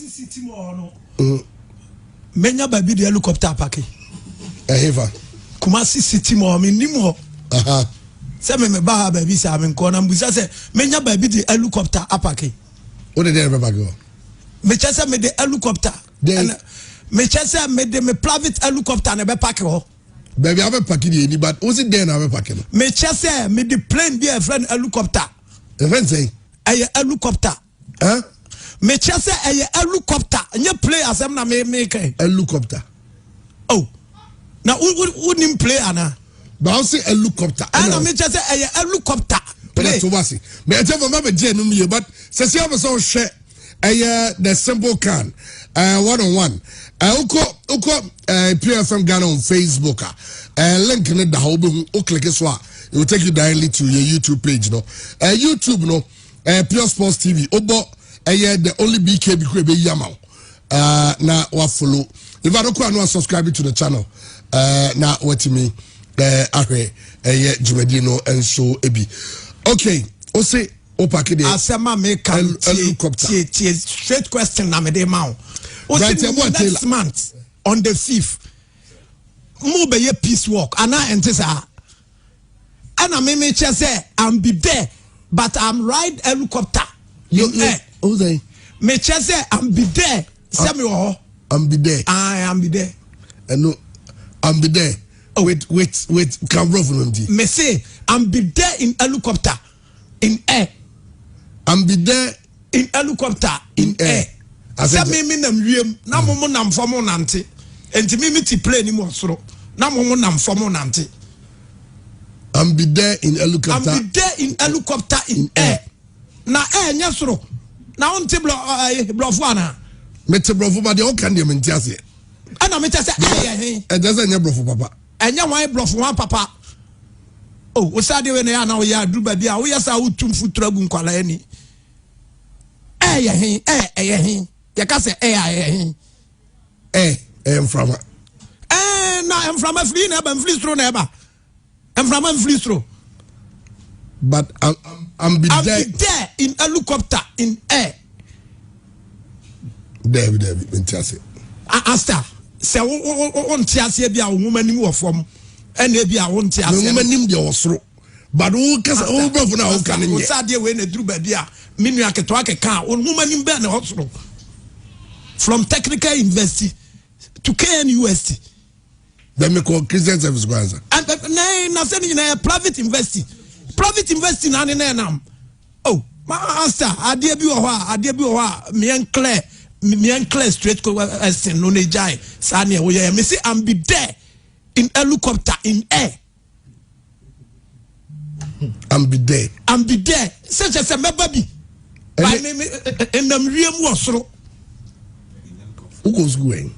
Kumasi City mo no. Menya baby the helicopter parking. Eheva. Kumasi City mo me nim ho. Aha. Say me ba baby say me ko na mbusa say menya baby the helicopter parking. What did they ever go? Me chese me the helicopter. Me chese me the me private helicopter na be park ho. Baby, I have a package, but what's it there? I have a package. Me chese me the plane be a friend helicopter. A friend say, a helicopter. Huh? Me chese a helicopter. Nye play as na me make helicopter. Oh, now who nim play ana? But I say helicopter. Ana me chese a helicopter. Play. To wasi. Me I tell you, mama je no me, but say see how so share. The simple can. 1-on-1. Uko PFM Ghana on Facebook. Link in the whole book. Click it, it will take you directly to your YouTube page. No, YouTube no. Pure Sports TV. Obo the only BK be Yamau. Na wa follow. If I don't know subscribe to the channel. Na what me ahwe Jumedino and so ebi. Okay. Ose opakide. Asema me can helicopter. Straight question na me dey ma. Next month on the 5th, mo be ye peace walk. Ana entesa. Ana me say I'm be there, but I'm ride helicopter. Oh they. Me say I'm be there. Say me oh. I'm be there. I am be there. No, I'm be there. Oh wait, camera from MD. Me say I'm be there in helicopter, in air. I'm be there in helicopter, in air. Say me nam wiem na mo nam fo mo nante enti me ti plane ni mo soro na mo nam fo mo nante. I'm be there in helicopter. I'm be there in helicopter in air. Na air nya soro na on te blofo ana me te blofo ba de o kan de me ntiase ana me te say air e de say nya blofo papa enya wan blofo wan papa. Oh wo sa de we na ya na wo ya duru ba bia wo ya sa wo tum futura gu nkwala ani air Yaka say mframa. Na mframa free na ba free throw na ba. Mframa free throw. But I'm be there in helicopter in air. David Mentiase. Asta. Say on tiase bia wo manim wo fom. Ena bia wo ntiase. Wo manim de osoro. But wo kasa wo brofo na wo kan nye. Wo sa de we na duru ba bia. Minu aketo akeka wo manim be na osoro. From technical university to KNUST. Then me call Christian Service Granza. And na send you private university. Private university na nam. Oh, master, adie bi wo ha, me en clear straight ko no ne jai. Sa ne wo ye me say I'm be there in helicopter in air. I'm be there. Such as a baby. By me en nam wiem wo soro. Who goes going?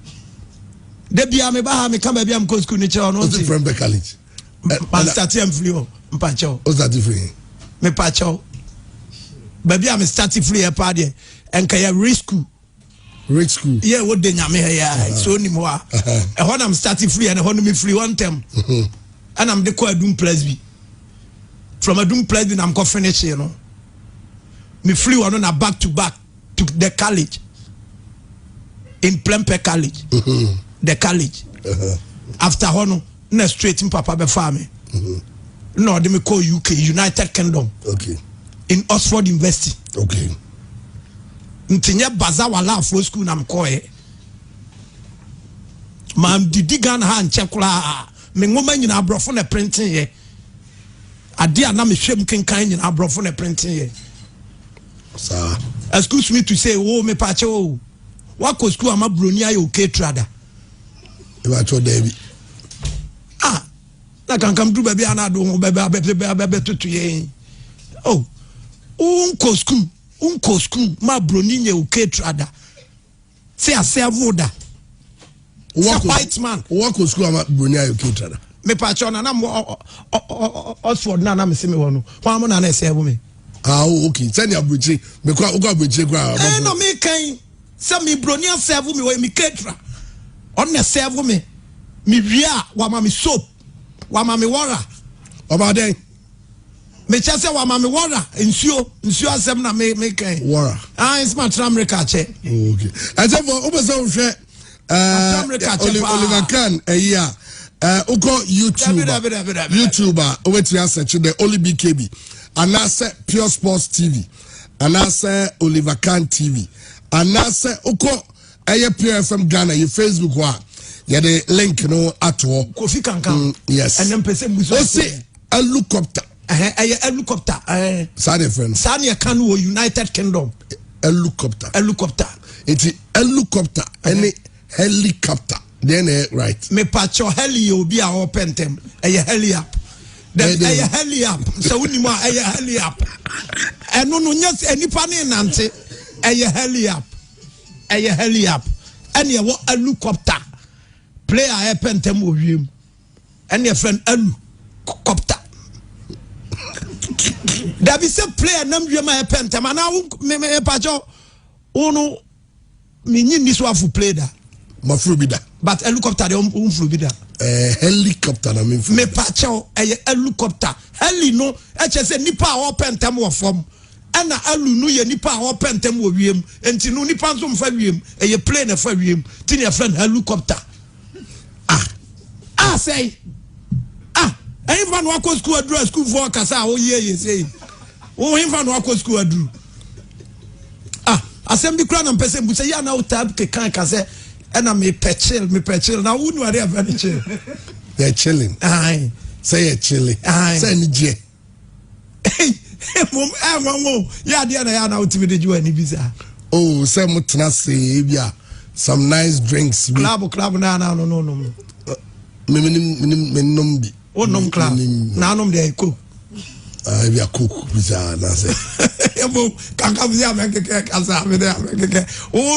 Debi ame ba me come bia am go school ni che ono. What's from the college? Man start am free o. Mpacho. What's that free? Me pacho. Baby am start free e pa de. Enka ya rich school. Yeah, what de nyame ya. So ni mo a. E ho na am start free and e ho no me free one term. And I'm the ko Adum Plus B. From Adum Plus B I'm go finish you know. Me free one na back to back to the college. In Plempe College, the college. After Hono, na straight in Papa be farming. No, they me call UK, United Kingdom. Okay. In Oxford University. Okay. Ntinya baza wala for school na mko Mam didi gan ha nchekula. Me ngoma nyina abrofo na printing ye. Ade ana me hwem kenkan nyina abrofo na printing ye. Sir. Excuse me to say, oh me pache oh. What was school ama broni ayo okay trader. You are David. Na kan kam do baby ana do baby to ye. Oh. Unko school ma broni nye okay trader. Say a voda. White man. What was school ama broni ayo okay trader. Me pacho na Oxford na me se me wono. Kwa mo na na se me. Okay. Send your bridge. Me kwa bridge kwa. No me kan. Say me bronia serve me we me ketra. On na serve me. Me wia wa ma me soap. Wa ma me water. About then. me chese wa ma me wora nsuo asem na me kan wora it's my America che okay ajabo obeso hwe Oliver Kahn uko YouTuber oweti search the Oli BKB anase Pure Sports TV anase Oliver Kahn TV anase uko Pure FM Ghana your Facebook wa ya the link no ato Kofi Kankan yes and pese muso say a helicopter helicopter sane friend sane kan wo United Kingdom helicopter it's helicopter any helicopter then right me pacho heli obi a opentem heliap then heliap so woni mo heliap eno no nya enipa ne nante heliap ene wo helicopter player opentem owiem ene friend helicopter there be say player nam wiem opentem ana me pacho uno minyi ni so afu play da mafrubida but helicopter de umfrubida helicopter na me pacho helicopter heli no e che se nipa a opentem wo fom ana alu no ye nipa a opentem wo wiem enti no nipa nso mfa wiem plane na fa wiem ti ne friend helicopter say any man wa ko school adru school for kasa o ye say o him fan wa ko school adru asem bi kra na mpese bu say ya na utab ke kan kase ena me pechil na unu are very chill they're chilling say you're chilling say ni je mom mo ya de na utimi de ju ani bisa say mutna say bia some nice drinks club no minim bi onom club na nom de cook bia cook bisa na say ebo kanka bia me keke kasa me de keke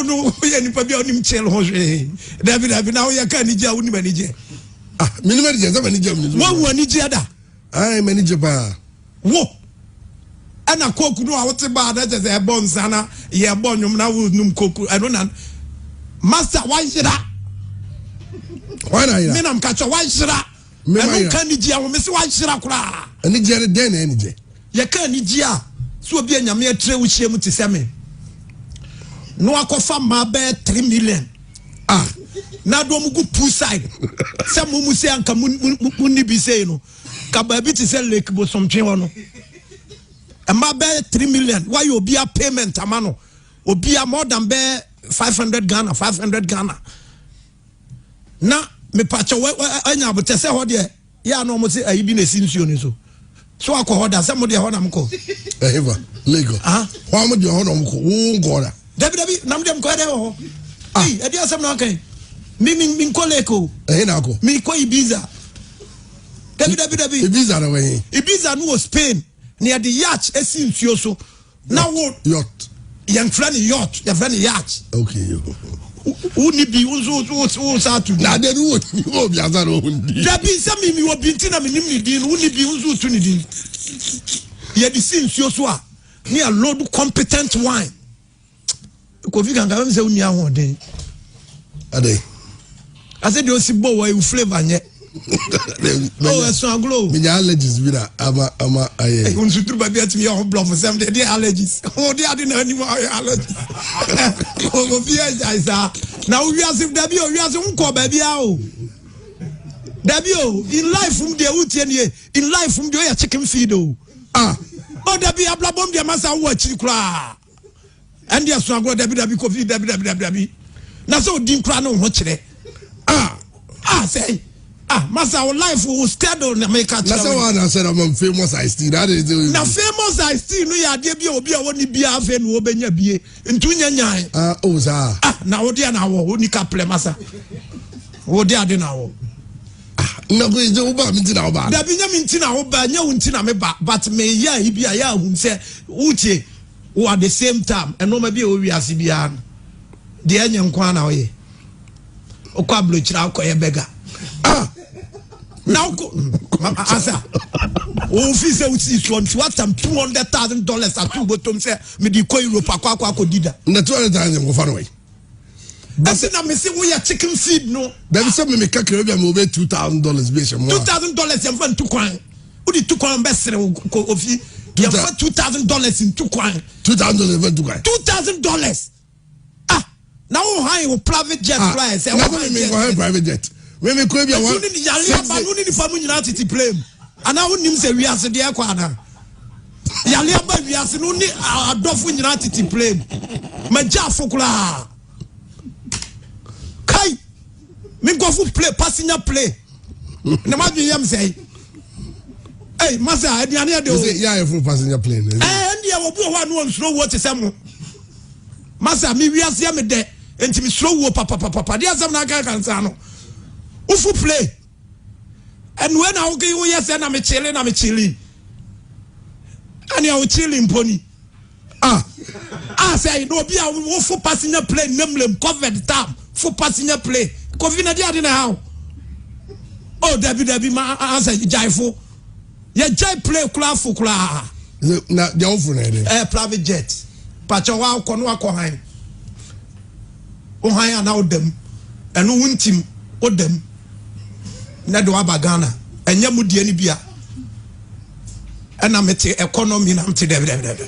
no ye ni pa bia onim chill ho hwe David na wo ya ka ni je wo ni ba ni je minim ni je za ba ni je wo ni je da mani je ba wo ana koku no a wote ba da je e bon sana ye bon nyum na wo num koku eno na master wan shira wana ya me nam ka cho wan shira eno kan ni je a wo me se wan shira kura ani je ne den ani je ye kan ni je a so obi anyame atre wo hie mu te se me no akofa ma be 3 million na do mu go poolside se mu se anka mu ni bi se no ka ba bi te se lake bo somtwe ho no ma be 3 million why you be a payment amano obi a more than be 500 Ghana na me pacho anya bote se ho de ya no mo se ayi bi na sinsuo ni so akọ da se mo de ho na mko eva lego wa mo de ho na mko wo ngora dabi nam dem ko de ho e dia sem na kan mi ko leko na ako mi ko Ibiza dabi Ibiza na we Ibiza no Spain near the yacht esinsuo so na wo yacht yan friend yacht your friend yacht okay uni bi unzo sa tu na de no wo bi azaro undi dabi se mi wo bi ntina mi nim ni din uni bi unzo tu ni din ye di sinsuo so a ni a load competent wine ko fi kan se uni ahun den ade ase de osibo wa you flavor nye so aglo me allergies bi na ama aye unsu tru ba bi atimi ya bluff sem de allergies de ade na ani allergies ko fi aisa na we asif dabi o we asif nko ba bia o dabi o in life de utie nie in life de ya chicken feed o dabi ablabom de masa wo achi kura and ya so aglo dabi ko fi dabi na so din kura no ho kire say masa our life will schedule na make a that's why I said I'm famous I still that is na famous I still no ya de bia obi a woni bia afa no obenya bie ntu nyanyan sa na wo dia na wo oni ka ple masa wo dia de na wo na go je wo ba mi ntina wo ba da bi nya mi ntina wo ba nya wo ntina me ba but me ya bia ya hu se uche wo at the same time eno ma bia wo wi ase bia de anya nkwa na wo ye okwa blo chira akoye bega now asa o fi se uti what $200,000 at two bottom say me di ko Europe akwa dida na $200,000 go far away but na me say we chicken feed no there is some me ka kere bia me over $2,000 be some $2,000 yam fan tu kwan Udi two kwan best ofi. You put $2,000 in two kwan. $2,000. Ah, now how you private jet price? Private jet. When we could be a one. Plane. And I wouldn't say we are the Aquana. Yaliaba, we are only a Dolphin United plane. Majafokla. Kai. Me go for play, passenger play. No matter what say. Hey, Master, I didn't know. Yeah, full passenger plane. And you have one slow water. Some Master, me we are seeing there. And to me slow papa. There's some Naka Cansano. Ufu play. And when I go, yes, and I'm chilling. And you're chilling, pony. I say, no, be a full passenger plane, Nemlem, covered top, full passenger plane. Covina in the house. Oh, Debbie, my answer, Jaifo. Ya jai play kula fukula. Na ya ofune private jet. Pacha wa kono akohan. Ohan na odam. Eno wuntim odam. Na do abagana. Enya mudie ni bia. Ena mete economy na mte de.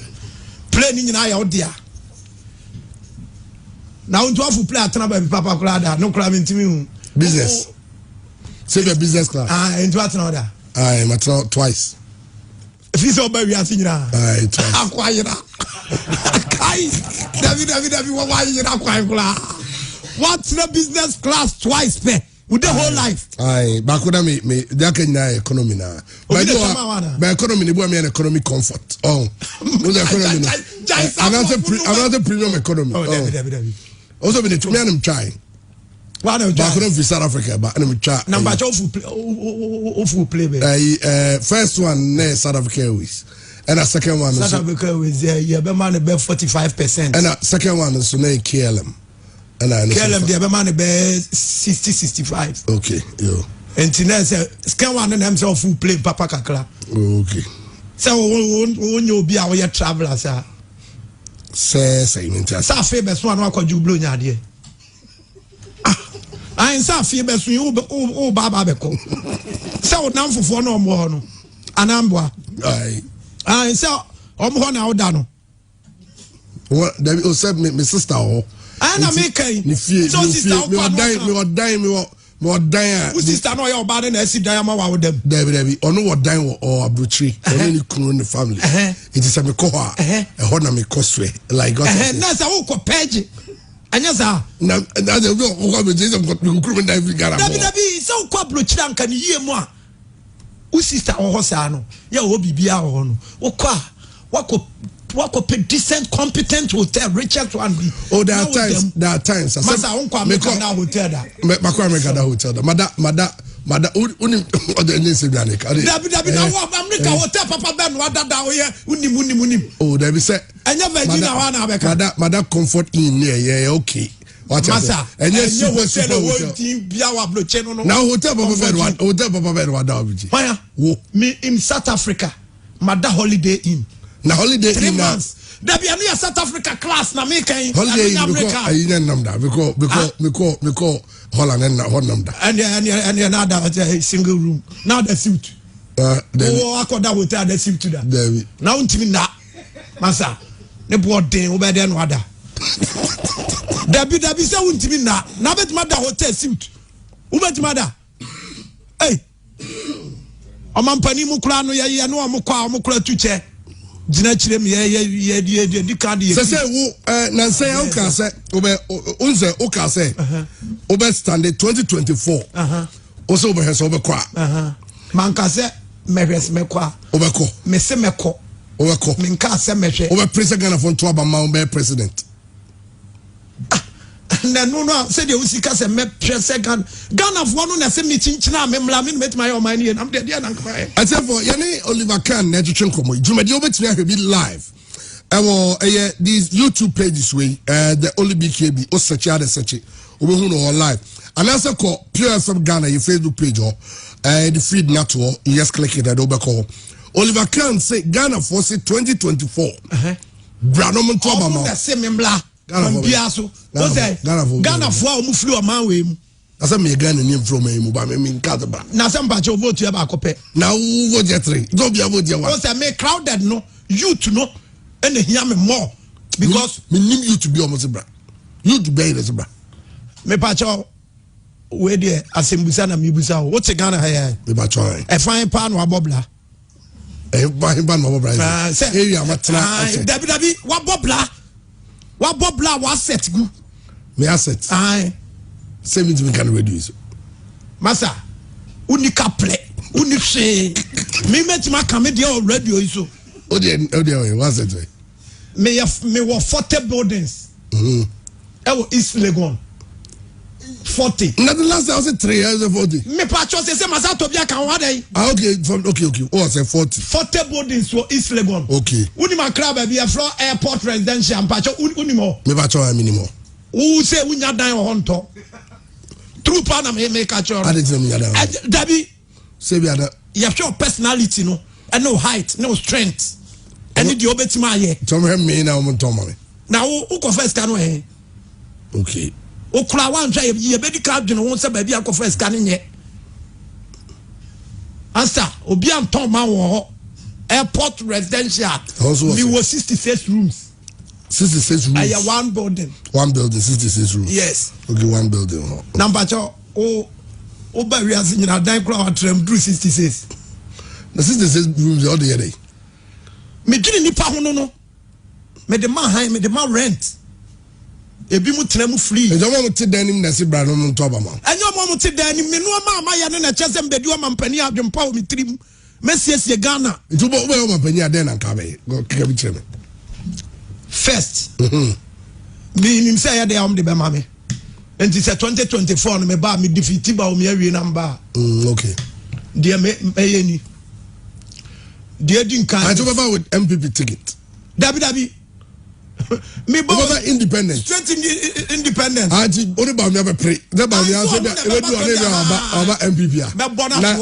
Play ni nyina ya odia. Na unto afu play atana ba papa kula da. No kula mentimi hu. Business. Save your business class. Into atana oda. I matter twice. If you saw baby, I think twice. David, what's the business class twice pay with the whole life? Aye, bakuda me there can economy na. By economy ni me economic comfort. Oh, the economy. Another premium economy. Oh, David. Also be the me am trying. Back in South Africa, but I'm trying. Number two play. First one, South Africa Airways, and a second one. South Africa Airways, yeah, be man about 45%. And a second one is KLM, and KLM, the man about 60-65. Okay, yo. And today, second one and himself full play, Papa Kakla. Okay. So when you be our traveler, sir. Say, Sa famous one who could you blow your idea. I ain't sa fie besu you baba beko. So now for no more no. Anambwa. Aye. I say omo na oda no. What David o said me sister o. Ana me kai. So sister me dying. Who sister no your bad na si dying ma wa dem. David ono wo dying or abrochiri. Ono ni kunu in the family. It is a me ko ha. E ho na me koswe like God. Na sa wo ko page. Anyaza na the go be Jesus got me recruitment David gara. David so ko abrochiri anka ni yie mu a. Who sister o ho sa no. Ya wo bibia ho no. Wo kwa wako pay decent competent hotel Richard one be. Oh, there are times masa onko America na hotel da makwa America da hotel da mada uni oda nse bianika David na wo America hotel papa ben wada da wo ye unim oh there be say enya Virginia wa na abeka mada comfort in there yeah okay masa enya super hotel bia wa bloche no now hotel papa ben wada obiji why me in South Africa mada Holiday Inn na Holiday 3 months. There be a South Africa class na me kai. Holiday America. I namda because Holland and namda. And another single room. Now the suit. I got that hotel the suit to that. Now untimi na. Masa. Ne board den obe den wada. There be say untimi na. Na bet mada hotel suit. Ubet mada. Hey. Omampani mu kura no ye no amukwa tuche. Jina chirem ye di card ye. Say wo na say o ka say unze o ka say obe stand 2024. Also obe hese obe kwa. Man ka say mehwes mekwa. Obe ko. Me se meko. Obe ko. Me ka say mehwe. Obe president Ghana for to abama obe president. Na no say the usika say me second Ghana for no na say me chinchina me mla me met my oman here am there na nkwa. I say for yene Oliver Khan na twetwe nkomo jumadi obetimi ahwe live these YouTube pages way the only BKB o search out the search obe hu no live and also call Pure FM Ghana your Facebook page or the feed na to you just click it and obe call Oliver Khan say Ghana for say 2024 brano mo to say me mla Ghana for Ghana for omufli o man we mu asa me Ghana name from me ba me nkata na se mpacho vote ya ba kope na wo vote 3 do bia vote 1 o say me crowded no youth no and hear me more because me nim youth be almost bra youth be there bra me pacho we there asembusa na mebusa wo te Ghana ha me pacho e fine pa no abobla e ba no abobla area matena dabi wa bobla wa set gu me asset ai 70 can reduce masa unika play unifse me metima kame dia radio iso o dia what's it me were 40 buildings ewo East Legon 40 na the last house 3 years 40 me pacho say masa to bia kan wa dey okay o say 40 buildings for East Legon okay unima crab be from airport residential pacho unimo me pacho minimum who say unya dan o honto true pa na me catch on dabi say be ada you show personality no and no height no strength and the obetima here to me na o to me na who confess kan we okay o kura wan twa ye medical dwene won se ba bia confess kan nye asa obi anton ma wo airport residential we were 66 rooms 66 rooms. I one building. 66 rooms. Yes. Okay, one building. Number 2, o ba we as in dan crowd tram do 66. The 66 rooms all the day. Me gini nipa ho no. Me the man high, me the man rent. Ebi mu tram free. E jo mo ti dan nim na se bra no mo to ba ma. Enyo mo ti dan nim me no ma ya ne na chese mbedi o ma mpani adwempa o mi trim. Me siesie Ghana. Ntu bo o ma mpani aden na nka be. Go kika bi kire me. First, me nim say ya dey am de be ma me. Enti say 2024 no me ba me defeat ba o me awie number. Okay. Dia me yeni. Dia din kan. I talk about with MPP ticket. Dabi. Me bo independent. Straight independent. Aji only ba me pray. That ba me answer that we do on about MPP a. Me bona na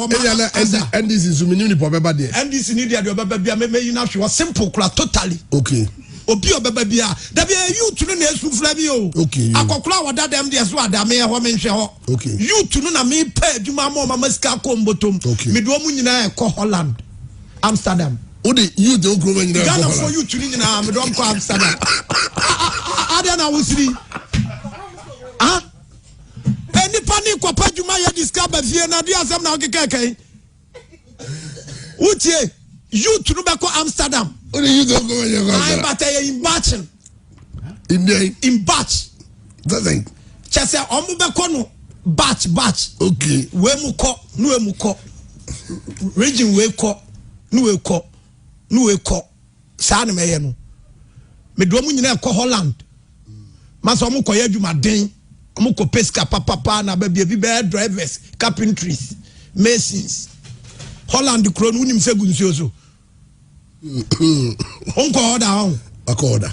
NDC so me ni po be ba there. NDC ni dia be bia me yi na hwe simple kura totally. Okay. Obi obeba bia dabi youth no na esufra bi o okay akokora wada dem de so adame ye ho menhwe ho okay youth no na me pa adwuma ma mama sika ko mbotom me do mu nyina e ko Holland Amsterdam o de youth o kro nyina ko Ghana for youth ni nyina me do ko Amsterdam ada na wusiri eni pani ko pa adwuma ye discover fie na dia asem na okekeke utie youth no be ko Amsterdam. What are you doing? I'm but in batching. In batch. That thing. Chese omubekono batch. Okay. We muko. Region we ko. Nu we ko. Sa na meye no. Me do mu nyina ko Holland. Maso omu ko yadwuma den. Omu ko pesca papa na ba bi drivers, carpentries, masons. Holland kro no unim se gunsuo so. Onko order on. Akoda.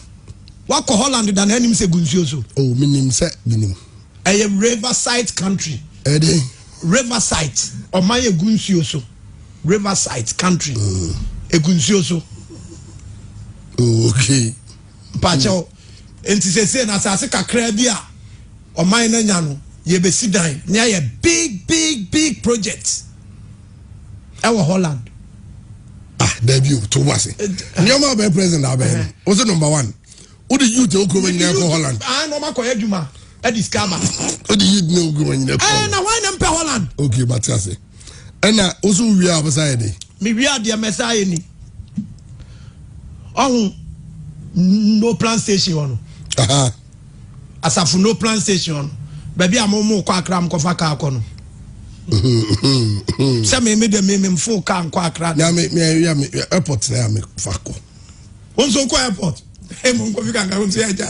Wako Holland than him se gunsuo so. Oh, minim se minim. A riverside country. Ede. Riverside. O my gunsuo so. Riverside country. E gunsuo so. Okay. Pacho. Enti se na asase kakra bi a o my na nya no ye be sidan. Nya ye big project. Ewo Holland. Debut to was it. Nyoma be president abe. Was number 1. Who the youth o kro nyina ko Holland? No ma ko adwuma. E discover. Who the youth no kro nyina ko. Na why na mpe Holland? Okay, but I say. And na oso wi abasai dey. Me wi ade mesai ni. No plan station on. Asafu no plan station. Baby amomo kwa akram ko fa ka akono. Say me de me full car kwa akra. Na me airport na me fa ko. Onso ko airport. Mo ko fi kan ka unse aja.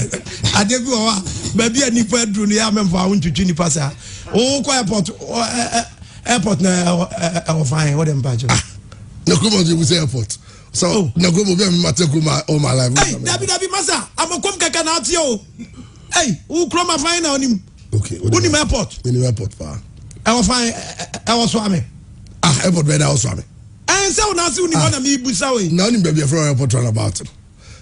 Ade bi o wa baby ani pa dru no ya me fa untwitwi ni pasa. O ko airport na o fine what them badge. Na ko mo je say airport. So na go mo be me mateko ma all my life. Hey, Dabi masa, amakom kaka na ati o. Hey, who come my fine now nim. Okay. Who nim airport? Nim airport pa. I was fine. I was swami. Airport better also swami. And so now see uni na me busa we. Now nim baby from airport run about.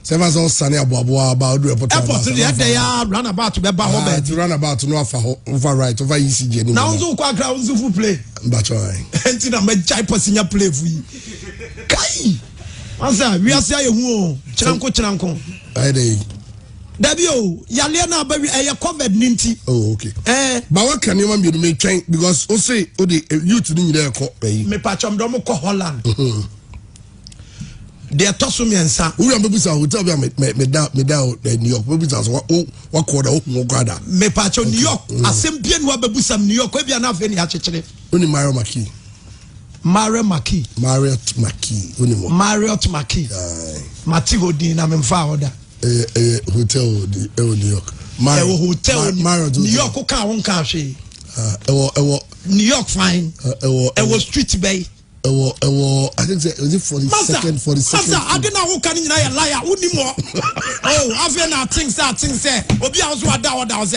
Seven so sunny aboa about do airport. Airport they are runabout to be about runabout no over right over ECG. Now so kwa ground so play. Mbachoy. Enti na me chai pasinya play fu yi. Kai. Asa we ase aye hu o. Chiranko. Ai dey. Dabi o, yale na ba eye COVID ninti. Oh okay. But what can you man be me train because o say o the youth ni nyira ekọ bayi. Me pa chom do mo ko Holland. They are tossing me and sa. We are maybe sa hotel me down New York. Maybe sa what quarter open kwada. Me pa chom New York. Asem bien wa bebu sam New York. We be na afa ni achechire. Oni Mario Maki. Marriott Maki. Oni mo. Marriott Maki. Mati hodin na me mfa order. Hotel New York. Hotel New York ko ka won ka hwe. New York fine. Street bay. I think was it 42nd. Master, I didn't know who can you liar. Who ni more? Oh, I feel now things say. Obi I was what I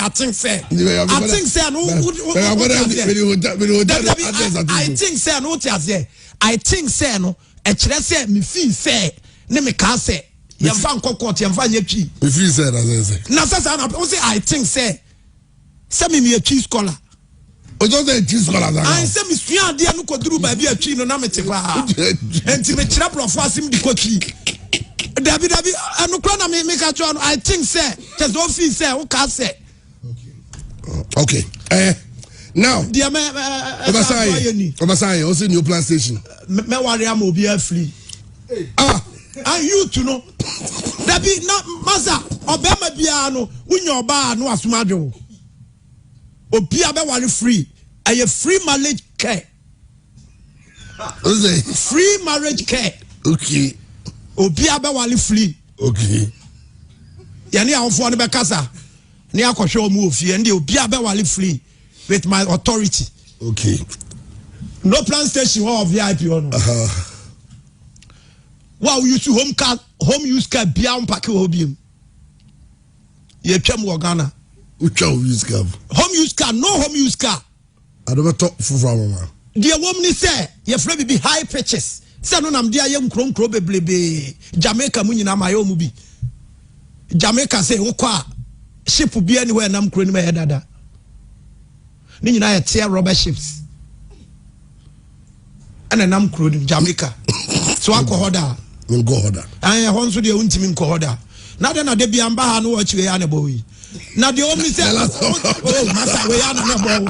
think say. I think say no. I think say no. E kire say me feel say. Ne me ka say. Yemfa nkokot yemfa nyetwi. Me feel say na say. Na say I think say. Say me a cheese scholar. Ojo dey cheese scholar na. I say me sua ade anu koduru ba bia twi no na me te fa. Enti me kira profo asim di kotwi. Dabi anu kra na me ka twa no I think say just don't feel say o ka say. Okay. Now. Dia me Obasai, also new plan station. Me worry am obi afri. And you to know. Dabi na masa obema bia no unyo ba no asumado. Obi abewale free. Aye free marriage care. Free marriage care. Okay. Obi abewale free. Okay. Yani awfo ne bekasa. Ne akohwe omu ofie ndi obi abewale free with my authority. Okay. No plan station or VIP or no. Wow, you to home use car bia unpack obium. Ye twam wo Ghana. Which home use car? Home use car, no home use car. I never talk for mama. Dear woman say, your friend be high purchase. Say no nam dear young chrome beblebe. Jamaica munina my own mubi. Jamaica say okwa ship will be anywhere nam crane my head ada. Ni na tear rubber ships. And a nam crane Jamaica. So I call her. We'll go order. I want to the ultimate order. Now then I be amba no watch we are boy. Now the only say oh massa we are nebo.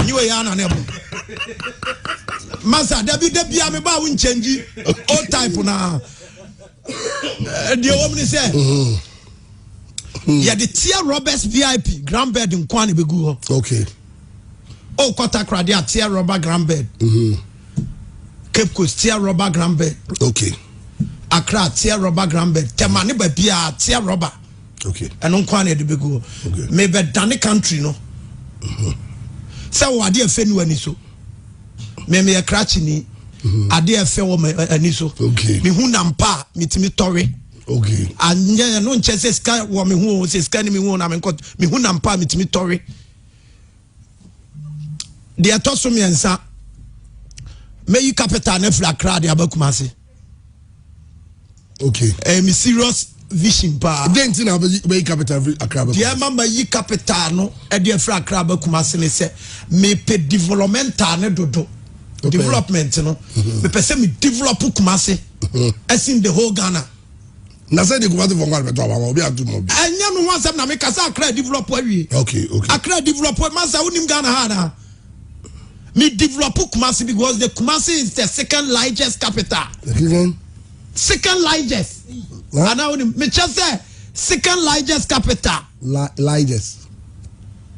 You are nebo. Massa debi ameba win change all type na. The only say yeah the tier Roberts VIP grand bed in Kwani begu. Okay. Oh Kota Kradia tier rubber grand bed. Cape Coast tier rubber grand bed. Okay. Accra tier rubber grand bed. Temani be bia tier rubber. Okay. And on Kwane de Bego. Okay. Maybe Danny country no. So I dear Fenu and so. Maybe a cratchini. I dear Fel Aniso. Okay. Me who nampa, me Tori. Okay. And yeah, no chances sky woman who says scanning me one. I'm caught me who nampa, me Tori. They are tossing me and sa. May you capital nefla crowd the abakumasi. Okay. Me serious vision pa. Then na be capital Accra. Yeah, mama yi capital no e dey fra Accra Kumasi ne say me pe developmental ne dodo. Development no. Me pe say me develop Kumasi. As in the whole Ghana. Na say the Kumasi for one beto aba obi adu mo bi. Anya no one say na me kasa Accra develop awie. Okay. Accra develop masa unim Ghana ha na. Me develop Kumasi because the Kumasi is the second largest capital. Second largest. And now me just say second largest capital. Largest.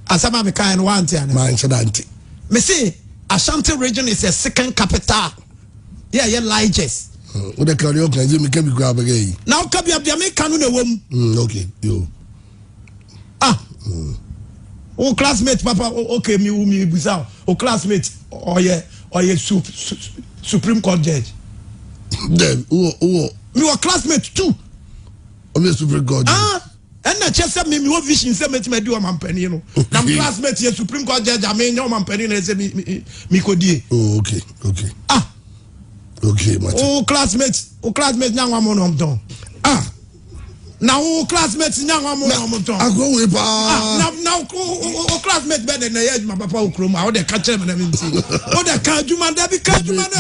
Asama me kind one thing. Me say Ashanti region is a second capital. Yeah, largest. What the carry up me can be grab again. Now kabi abia me kanu na wom. Okay, yo. Oh classmate papa okay me bisa. Oh classmate or Supreme Court judge. Then me were classmate too. I'm a Supreme Court. And I just said me vision say me do am penny you know. I'm classmate here Supreme Court judge I mean no am penny say me kodie. Oh okay. Okay, Oh classmate now I'm on don. Now classmates nyanga mo no moton. Agwo we pa. Now classmates better na age my papa ukrom. How dey catch them na me nti. How dey catch you man dey be catch you man.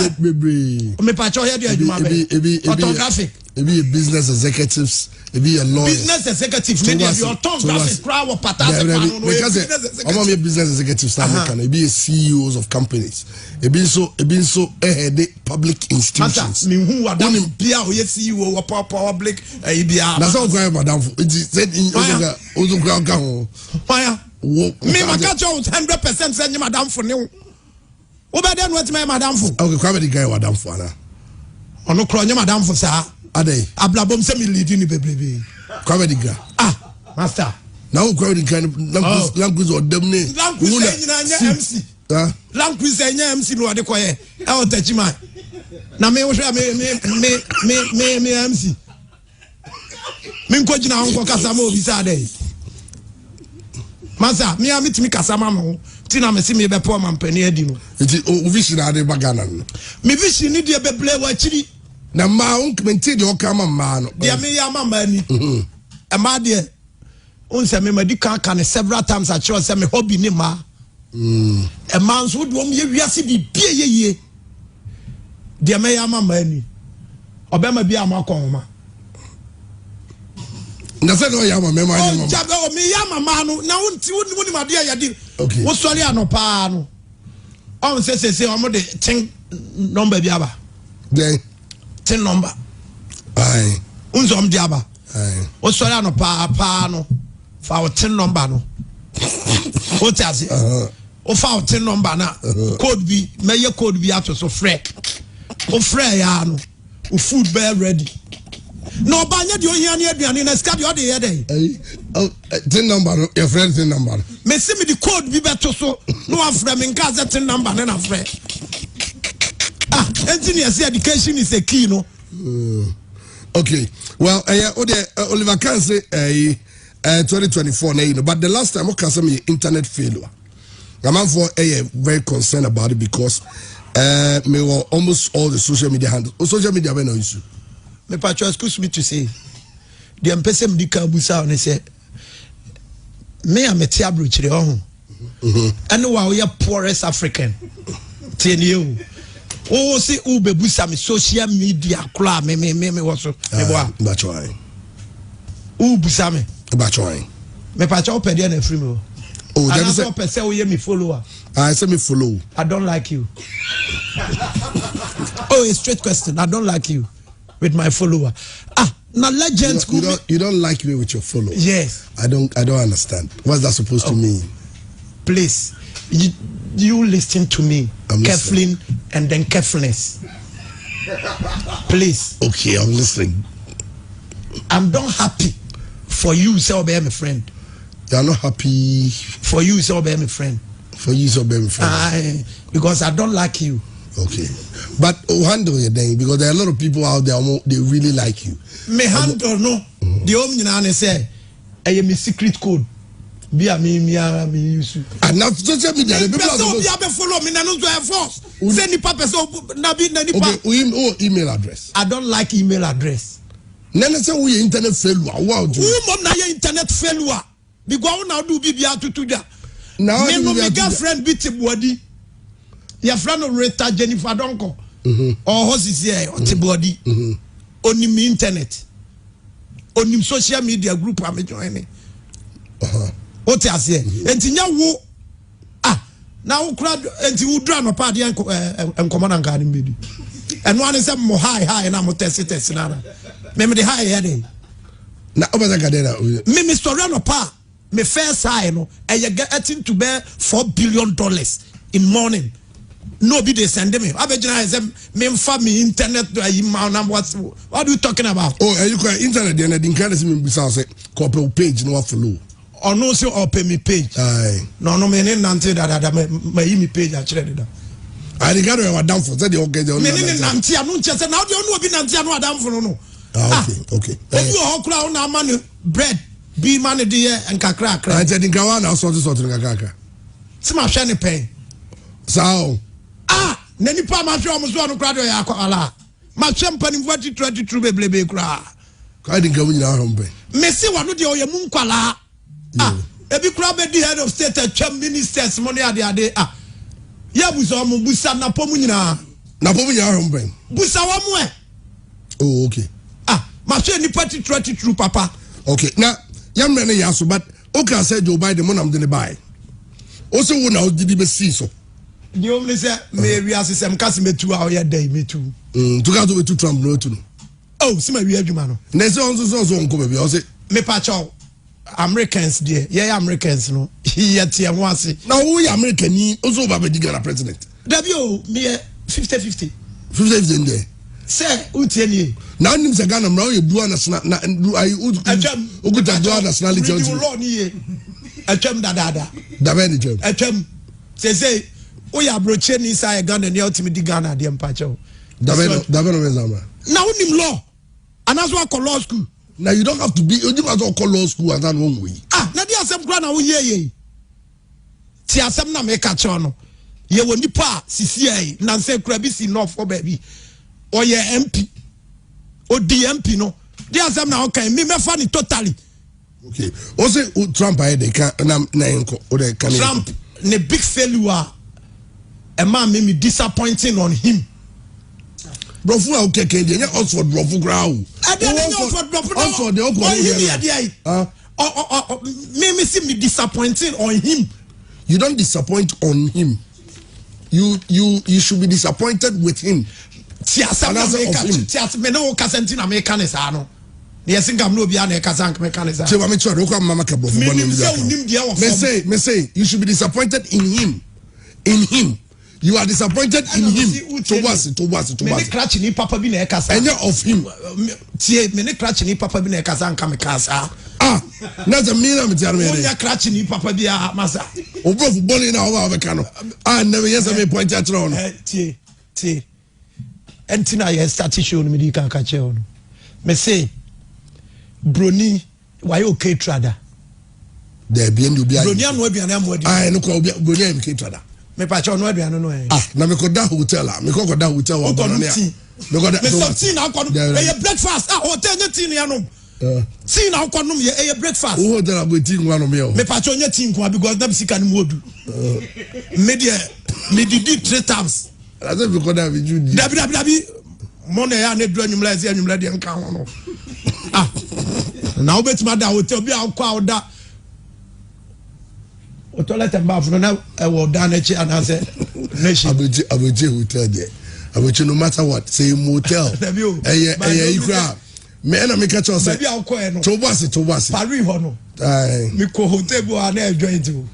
Me pa cho here dey adwuma be. Photographic. Ebi business executives, ebi a lawyer. Business executive media be photographic crowd or patata pano. Because I'm a business executive can ebi CEOs of companies. Ebi so head public institutions. Me who are done bia o CEO or public bia. That's all cry madam. It said in ozo cry ka ho. Fire. Me catch you 100% say madam for new. Oba dey no my madam for. Okay, cry the guy madam for na. Ono kro nya madam for sa. Ade. Ablabom se me lead ni bebrebe. Kwame diga. Master. Now kwame diga language or dem ne. Language nya MC. Language nya MC no ade koye. E o tachima. Na me wo hwe me MC. Me nko gina ho kasa ma obi sa dey. Master, me amitimi kasa ma mo. Ti na me si me be po ma mpani adi no. Enti o vision ade bagana no. Me vision ni de beble wa chiri. Na ma unkmente de okama ma no. Dia me ya mama ni. E ma de unse me madi kan several times at sure say me hobby ni ma. E man so do ye wiase bi bie ye. Dia me ya mama ni. Obema bi amakon ma. Na se no ya mama ma ni. Jabe o me ya mama no na unti woni ma de ya di. Okay. Wo sori anopa no. On se o mo de tin number bi aba. Then tin number. Aye. Unzom diaba. Aye. O sori anopa no. Fa o tin number no. O tiase. O fa o tin number na. Code bi, meye code bi ato so frɛ. O frɛ ya no. O food be ready. No banya de ohia ne aduane na ska de o de ye dey. Tin number your friend tin number. Me se me the code bi beto so. No afrɛ me nka ze tin number na frɛ. Engineers education is a key, no? Okay. Well, Oliver can say 2024, but the last time I can say internet failure. I'm for very concerned about it because me were almost all the social media handles. Social media have no issue. Me patcho excuse me to say, the empese mdika busa on say me am a tiabru chire ho. And wa we are poorest African. Ten you. Oh, see, Ube Busa, social media, club, me was so. That's why. Ubusame. That's why. Me patcho pedian and free. Oh, that's a person who me follower. I say me follow. I don't like you. Oh, a straight question. I don't like you with my follower. Now legends. You don't like me with your follower. Yes. I don't understand. What's that supposed to mean? Please. You listen to me carefully and then carefulness. Please. Okay, I'm listening. I'm not happy for you, say obey my friend. You are not happy for you, say obey my friend. For you, say obey my friend. Because I don't like you. Okay, but handle your day because there are a lot of people out there they really like you. Me handle no. The home say, I am a secret code. Be a me use. And now social media the people follow me na no do force. Send the papa so na bi na nipa. Okay, email address. I don't like email address. Nene say we internet failure. Wow. Who mom na your internet failure? Because now do bibia to da. Now me no me girlfriend beat body. Your friend Rita Jennifer Donko. Or horses here on the body. On the internet. On the social media group I'm joining. What I say? And wo now crowd and you draw no party and command garden baby. And one is a more high and I'm test nana. Remember the high heading. Now over the cadena. Me Mr. Rano Pa, me first high no, and you get to bear $4 billion in morning. No be they send me. I bet you me me internet what are you talking about? Oh, you can internet then I didn't kind of see me besides corporate page no follow. Or no say or pay me page. Aye. No me nante that me page actually that. I regard you down for say the okay the me nante anu chese now you no be nante anu adam for no. Okay. Obi o kura na man bread be man dey and kakra kakra. I said in Kawa na so kakra. Se ma hwe ne pen. Sao. Na nipa ma hwe o mo so no kura do ya akwala. Ma hwe mpani 2022 beblebe kura. I didn't go in our home. Messi wanu de oyemu nkwala. Ebi kura be di head of state atwam ministers money ade ya busa mo busa na pomu nyina. Na pomu nyina home. Busa wa mo Oh, okay. Ma hwe ni party true papa. Okay. Now, yam na yaso but okay say Joe Biden mo nam de ne buy. Also wo na odidi be see so. The only say me wi asesem kase metu a oye dai metu. To ka to metu Trump no to no. Oh, see my wi adwuma no. Na say on so nko be o say me pa chow Americans there. Yeah, Americans no. Here tie ho ase. Na wo ya American ni also ba be Ghana president. Dabio me 50-50. 50-50 there. Say utie ni. Na nim se Ghana mra ye dual national na I uguta dual nationality. You law ni atwam dada. Da be ni twam. Atwam. Say oya broche ni sai Ghana ni ultimate Ghana de mpacho. Da be no zama. Na unim law. Anaso akọ law school. Now you don't have to be you must call law school and that one way. Na di asem kura na wo ye. Ti asem na me ka che no. Ye woni pa sisi na nse kura bi si north for baby. Oye MP. Odi MP no. Di asem na okay me fa ni totally. Okay. Also Trump I dey can na enko o dey can Trump ne big failure. A man made me disappointing on him. Brofu a okay Kenya Oxford brofu gra o. Oxford dey go me see me disappointing on him. You don't disappoint on him. You should be disappointed with him. Me no kasentin American is ano. Yes, I'm no be an Kazank mechanism. So I'm sure Mama Cabo. Me say you should be disappointed in him. In him. You are disappointed in him. To was. Me crutch ni papa bi na ekasa. Enya of him. Tie me ne crutch ni papa bi na ekasa nka me kasa. Na za me na me tiare me. Onya crutch ni papa bi a masa. Obro fu boni na o ba ka no. Never yes me point at on. Tie. Entina ye start show no me di kan ka che on. Me say Broni why okay trader. There be ndu bia. Broni anu aduane amodi. No ko Broni am okay trader. Me pa cho no aduane no e. Na me ko da hotel me ko da hotel wa bono ne. Me ko da. Me something na ko no. E breakfast. Hotel nye tin ya no. Tin na ko no ye breakfast. O hotel abo tin wa no me o. Me pa cho nye tin ko because na bisika ni modu. Me did 3 times. I said me ko da bi judi. Dabi money ya ne dro nyumla ese nyumla de nka ho no. Na obetima da hotel bi akwa oda o toilet and bath no na e wo da na chi anase nation abeje hotel there abeje no matter what say motel ikra me na me catch us baby akwa e no to boss Paris ho no me ko hotel bo na e join to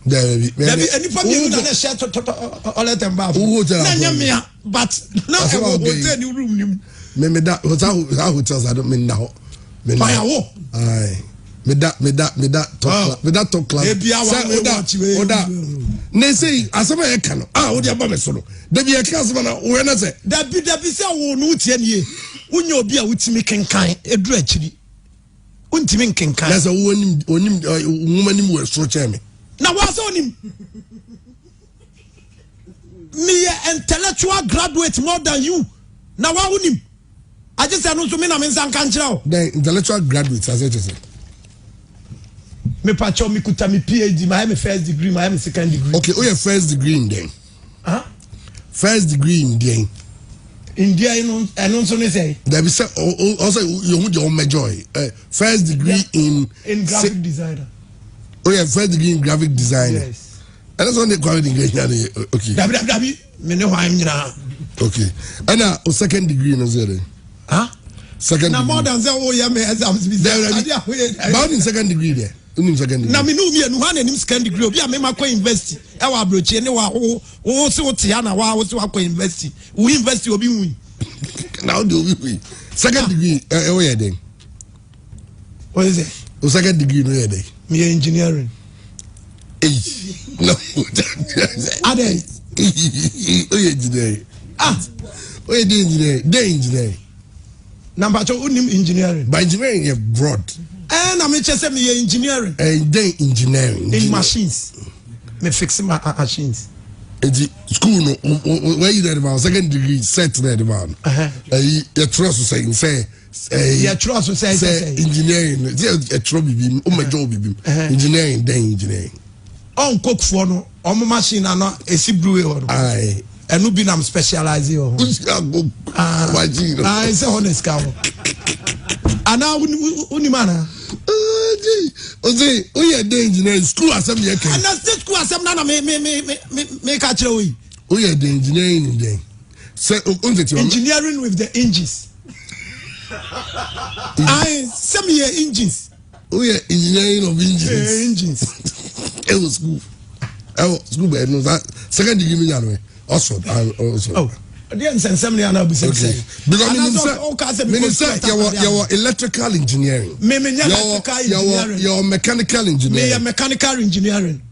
there any family na share toilet and bath na nyamia but na e wo hotel ni room ni me that hotels I don't mean now Firewo. Aye. Me that top class. Oda. Ne say asema e ka no. Odi aba me so no. Da bi e ka asema na wo na say. Da bi say wo no tie ne. Unya obi a wutimi kenkan eduru akiri. Untimi kenkan. Na say wo onim womanim we so che me. Na wa say onim. Me intellectual graduate more than you. Na wa onim. I just said no to me na me nsan kan kire o. The intellectual graduates as it is. Me pacho me kuta me PhD, my first degree, my second degree. Okay, your first degree in then. First degree in then. India and also say. There be also you major. First degree in graphic designer. Oh yeah, first degree in graphic design. Yes. And that's one they call it English. Okay. Dabi me no why nyina. Okay. And second degree in Zere. Second degree. Na more than say oh yeah me exams be there. About in second degree there. Second degree. Na me no me no han anim second degree obi a me ma kwa university. E wa abrochie ne wa wo se wo tia na wa wo se wa kwa university. Wo university obi hu. Now do we. Second degree oh yeah then. What is it? O second degree no yeah then. Me engineering. No. Ade. Oh yeah engineering. Oh yeah engineering. Number 2 unim engineering. By engineering you broad. And I'm just me engineering. And then engineering. In machines. Me fix my machines. School no where you there about second degree set there about. You trust saying say Yeah, trust say engineering. A trouble bim. Oh my job bim. Engineering, then engineering. On cook for no. On machine and no. Esi brew or. Aye. And no be nam specialize yo. Imagine. I say honest cow. And now unimana. Oze, oye de engineering school assembly yake. And that's school assembly na me catch away. Oye de engineering then. Say engineering with the engines. I some year engines. Oye engineering of engines. Engines. It was school. School but no that second degree me yanwe. Also. Oh. The assembly and Abu say. Because minister your electrical engineering. Your mechanical engineering. Me mechanical engineering.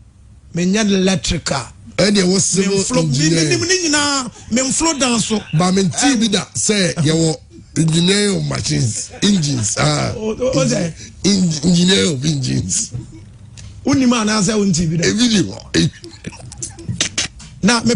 Me electrical. And there was civil engineering. Me flow down so. But me TV that say your engineering of machines, engines. Engineer of engines. Unima na say un TV. A video. Na me